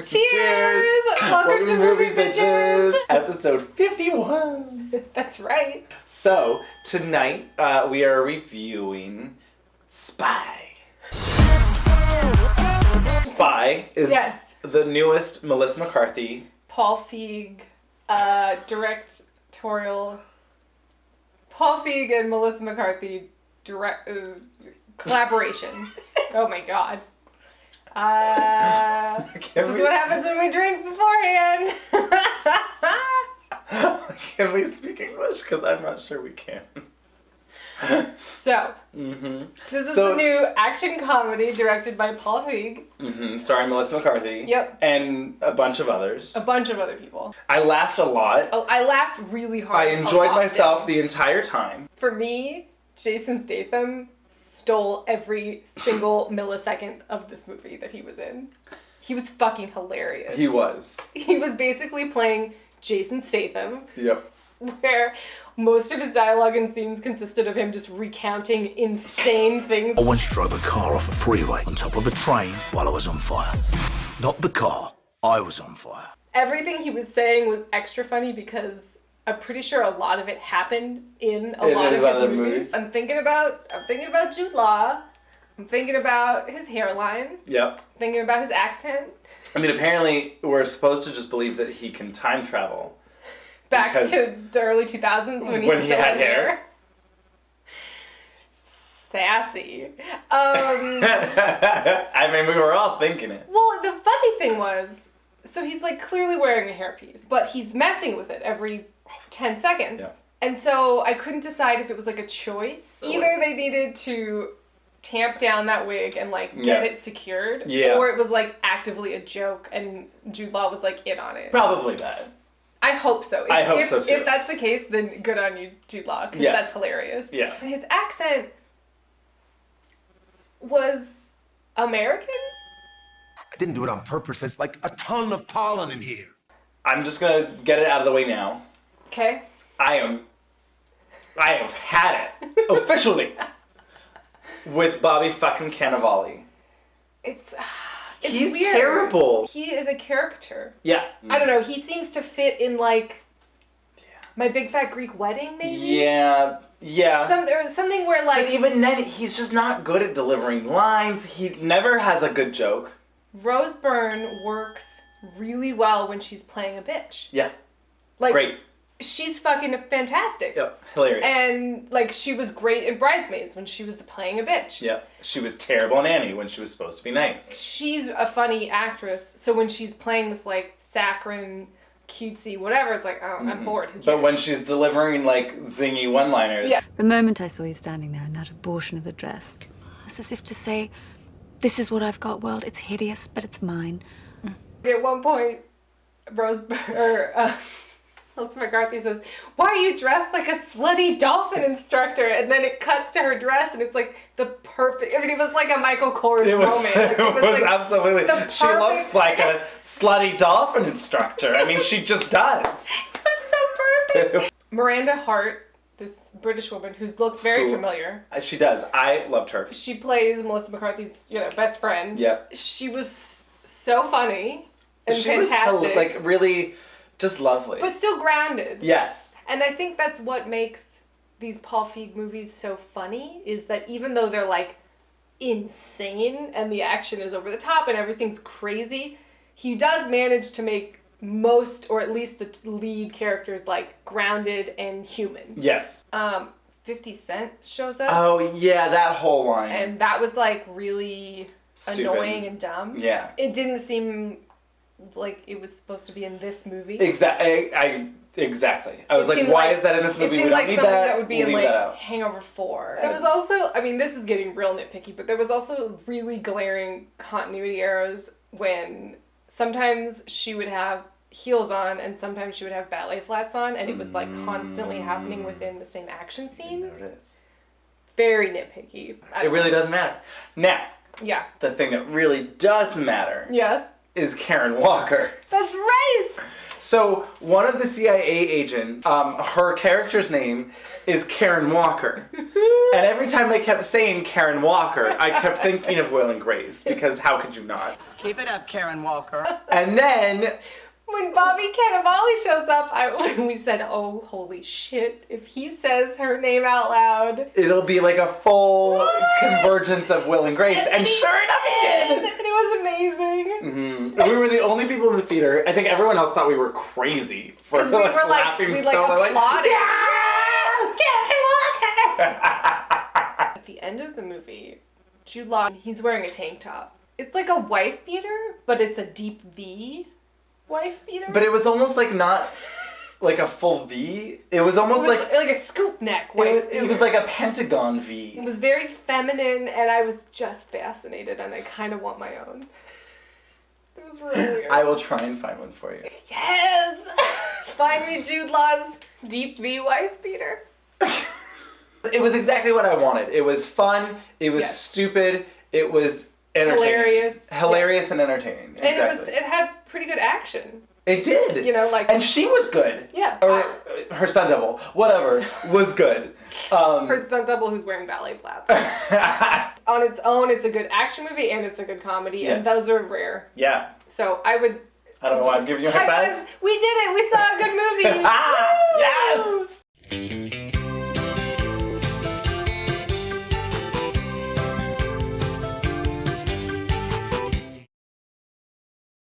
Cheers! Welcome to Movie Bitches! Episode 51. That's right. So, tonight we are reviewing Spy. Spy is the newest Melissa McCarthy. Paul Feig directorial. Paul Feig and Melissa McCarthy collaboration. Oh my god. This is what happens when we drink beforehand. Can we speak English? Because I'm not sure we can. So, this is the new action comedy directed by Paul Feig. Starring Melissa McCarthy. Yep. And a bunch of others. A bunch of other people. I laughed a lot. Oh, I laughed really hard. I enjoyed myself the entire time. For me, Jason Statham stole every single millisecond of this movie that he was in. He was fucking hilarious. He was. He was basically playing Jason Statham. Yep. Where most of his dialogue and scenes consisted of him just recounting insane things. I once drove a car off a freeway on top of a train while I was on fire. Not the car, I was on fire. Everything he was saying was extra funny because I'm pretty sure a lot of it happened in a lot of his movies. I'm thinking about Jude Law. I'm thinking about his hairline. Yep. Thinking about his accent. I mean, apparently we're supposed to just believe that he can time travel. Back to the early 2000s when he still had hair. Sassy. I mean, we were all thinking it. Well, the funny thing was, so he's like clearly wearing a hairpiece, but he's messing with it every 10 seconds. Yeah. And so I couldn't decide if it was like a choice. Either they needed to tamp down that wig and like get it secured, or it was like actively a joke and Jude Law was like in on it. Probably that. I hope so. I hope so too. If that's the case, then good on you, Jude Law, because that's hilarious. Yeah. And his accent was American? I didn't do it on purpose. There's like a ton of pollen in here. I'm just gonna get it out of the way now. Okay. I have had it officially with Bobby fucking Cannavale. He's weird. terrible. He is a caricature. Yeah. I don't know. He seems to fit in like My Big Fat Greek Wedding, maybe. Yeah. There was something where like. But even then, he's just not good at delivering lines. He never has a good joke. Rose Byrne works really well when she's playing a bitch. Yeah. Like. Great. She's fucking fantastic. Yep, hilarious. And, like, she was great in Bridesmaids when she was playing a bitch. Yep, she was terrible in Annie when she was supposed to be nice. She's a funny actress, so when she's playing this, like, saccharine, cutesy, whatever, it's like, oh, I'm bored. Who cares? But when she's delivering, like, zingy one-liners. Yeah. The moment I saw you standing there in that abortion of a dress, it's as if to say, this is what I've got, world. It's hideous, but it's mine. At one point, Melissa McCarthy says, why are you dressed like a slutty dolphin instructor? And then it cuts to her dress and it's like the perfect, I mean, it was like a Michael Kors moment. It was like absolutely. She looks like a slutty dolphin instructor. I mean, she just does. It was so perfect. Miranda Hart, this British woman who looks very familiar. She does. I loved her. She plays Melissa McCarthy's, best friend. Yep. She was so funny and she fantastic. was like really just lovely. But still grounded. Yes. And I think that's what makes these Paul Feig movies so funny, is that even though they're like insane and the action is over the top and everything's crazy, he does manage to make most, or at least the lead characters, like grounded and human. Yes. 50 Cent shows up. Oh yeah, that whole line. And that was like really stupid. Annoying and dumb. Yeah. It didn't seem like it was supposed to be in this movie. Exactly. I was like, why is that in this movie? It seemed like something that would be in like out. Hangover 4. There was also, I mean, this is getting real nitpicky, but there was also really glaring continuity errors when sometimes she would have heels on and sometimes she would have ballet flats on, and it was like constantly happening within the same action scene. Notice. Very nitpicky. It really doesn't matter. Now. Yeah. The thing that really does matter. Yes. Is Karen Walker. That's right! So one of the CIA agents, her character's name is Karen Walker. And every time they kept saying Karen Walker, I kept thinking of Will and Grace, because how could you not? Keep it up, Karen Walker. And then... When Bobby Cannavale shows up, we said, oh, holy shit, if he says her name out loud. It'll be like a full convergence of Will and Grace. And sure enough, he did! And it was amazing. Mm-hmm. We were the only people in the theater. I think everyone else thought we were crazy for Because we were laughing we so applauded. Yes! At the end of the movie, Jude Law, he's wearing a tank top. It's like a wife beater, but it's a deep V wife beater. But it was almost like not like a full V. It was almost like a scoop neck wife beater. it was like a pentagon V. It was very feminine, and I was just fascinated, and I kind of want my own. It was really weird. I will try and find one for you. Yes! Find me Jude Law's deep V wife beater. It was exactly what I wanted. It was fun. It was stupid. It was entertaining. Hilarious and entertaining. Exactly. And it had pretty good action. It did. You know, like... And she was good. Yeah. Or her stunt double, whatever, was good. Her stunt double who's wearing ballet flats. On its own, it's a good action movie and it's a good comedy, and those are rare. Yeah. So I would... I don't know why I'm giving you a high five. We did it! We saw a good movie! Yes!